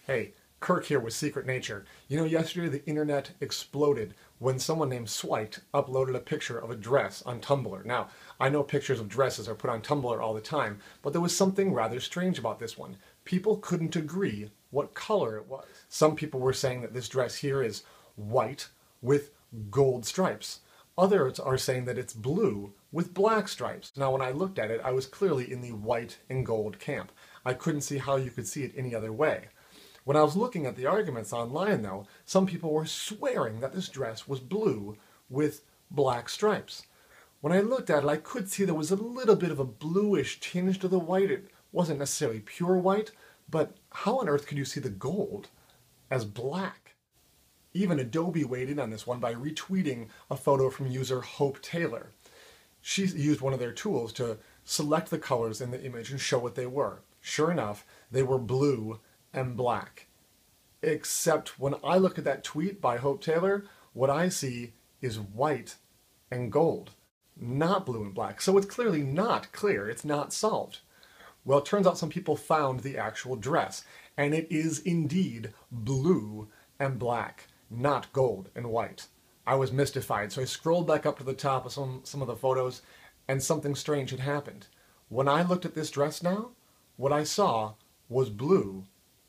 Hey, Kirk here with Secret Nature. You know, yesterday the internet exploded when someone named Swite uploaded a picture of a dress on Tumblr. Now, I know pictures of dresses are put on Tumblr all the time, but there was something rather strange about this one. People couldn't agree what color it was. Some people were saying that this dress here is white with gold stripes. Others are saying that it's blue with black stripes. Now, when I looked at it, I was clearly in the white and gold camp. I couldn't see how you could see it any other way. When I was looking at the arguments online, though, some people were swearing that this dress was blue with black stripes. When I looked at it, I could see there was a little bit of a bluish tinge to the white. It wasn't necessarily pure white, but how on earth could you see the gold as black? Even Adobe weighed in on this one by retweeting a photo from user Hope Taylor. She used one of their tools to select the colors in the image and show what they were. Sure enough, they were blue and black. Except when I look at that tweet by Hope Taylor, what I see is white and gold, not blue and black. So it's clearly not clear, it's not solved. Well, it turns out some people found the actual dress, and it is indeed blue and black, not gold and white. I was mystified, so I scrolled back up to the top of some of the photos, and something strange had happened. When I looked at this dress now, what I saw was blue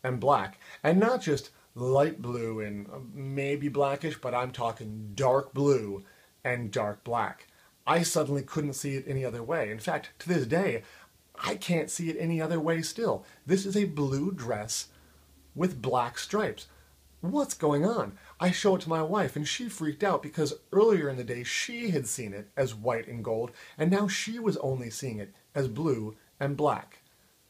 and black, and not just light blue and maybe blackish, but I'm talking dark blue and dark black. I suddenly couldn't see it any other way. In fact, to this day, I can't see it any other way still. This is a blue dress with black stripes. What's going on? I show it to my wife and she freaked out because earlier in the day she had seen it as white and gold, and now she was only seeing it as blue and black.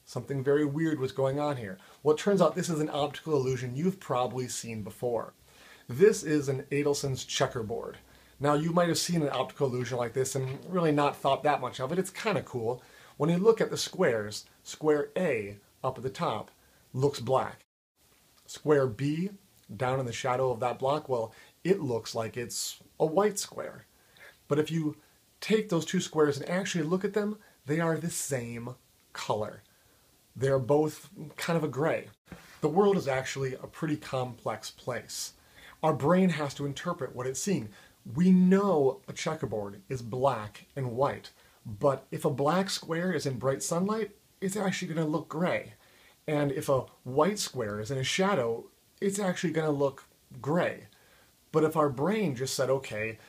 Something very weird was going on here. Well, it turns out this is an optical illusion you've probably seen before. This is an Adelson's checkerboard. Now, you might have seen an optical illusion like this and really not thought that much of it. It's kind of cool. When you look at the squares, square A up at the top looks black. Square B down in the shadow of that block, well, it looks like it's a white square. But if you take those two squares and actually look at them, they are the same color. They're both kind of a gray. The world is actually a pretty complex place. Our brain has to interpret what it's seeing. We know a checkerboard is black and white, but if a black square is in bright sunlight, it's actually going to look gray. And if a white square is in a shadow, it's actually going to look gray. But if our brain just said, okay,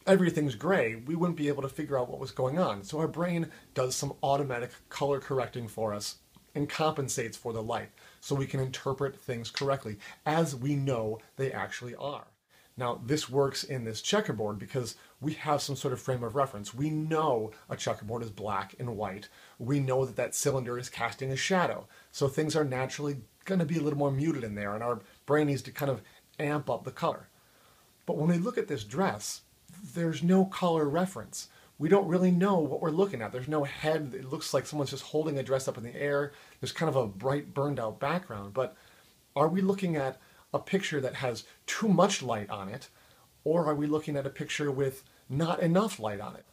everything's gray, we wouldn't be able to figure out what was going on. So our brain does some automatic color correcting for us and compensates for the light so we can interpret things correctly as we know they actually are. Now, this works in this checkerboard because we have some sort of frame of reference. We know a checkerboard is black and white. We know that that cylinder is casting a shadow. So things are naturally going to be a little more muted in there, and our brain needs to kind of amp up the color. But when we look at this dress, there's no color reference. We don't really know what we're looking at. There's no head. It looks like someone's just holding a dress up in the air. There's kind of a bright, burned out background. But are we looking at a picture that has too much light on it, or are we looking at a picture with not enough light on it?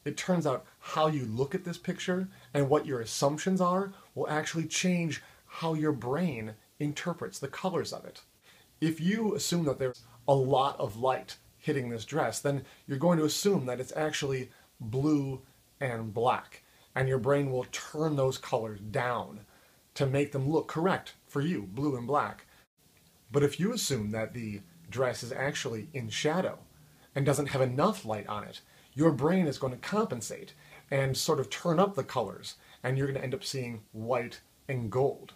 It turns out how you look at this picture and what your assumptions are will actually change how your brain interprets the colors of it. If you assume that there's a lot of light hitting this dress, then you're going to assume that it's actually blue and black, and your brain will turn those colors down to make them look correct for you, blue and black. But if you assume that the dress is actually in shadow and doesn't have enough light on it, your brain is going to compensate and sort of turn up the colors, and you're going to end up seeing white and gold.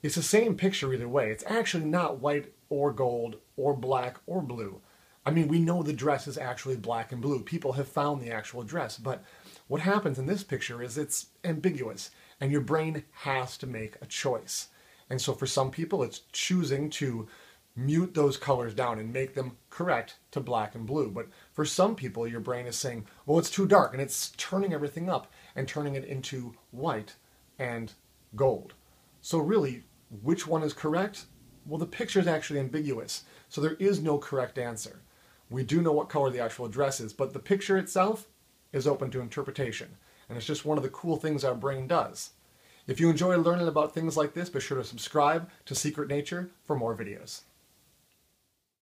It's the same picture either way. It's actually not white or gold or black or blue. I mean, we know the dress is actually black and blue. People have found the actual dress, but what happens in this picture is it's ambiguous, and your brain has to make a choice. And so for some people, it's choosing to mute those colors down and make them correct to black and blue. But for some people, your brain is saying, well, it's too dark, and it's turning everything up and turning it into white and gold. So really, which one is correct? Well, the picture is actually ambiguous, so there is no correct answer. We do know what color the actual dress is, but the picture itself is open to interpretation, and it's just one of the cool things our brain does. If you enjoy learning about things like this, be sure to subscribe to Secret Nature for more videos.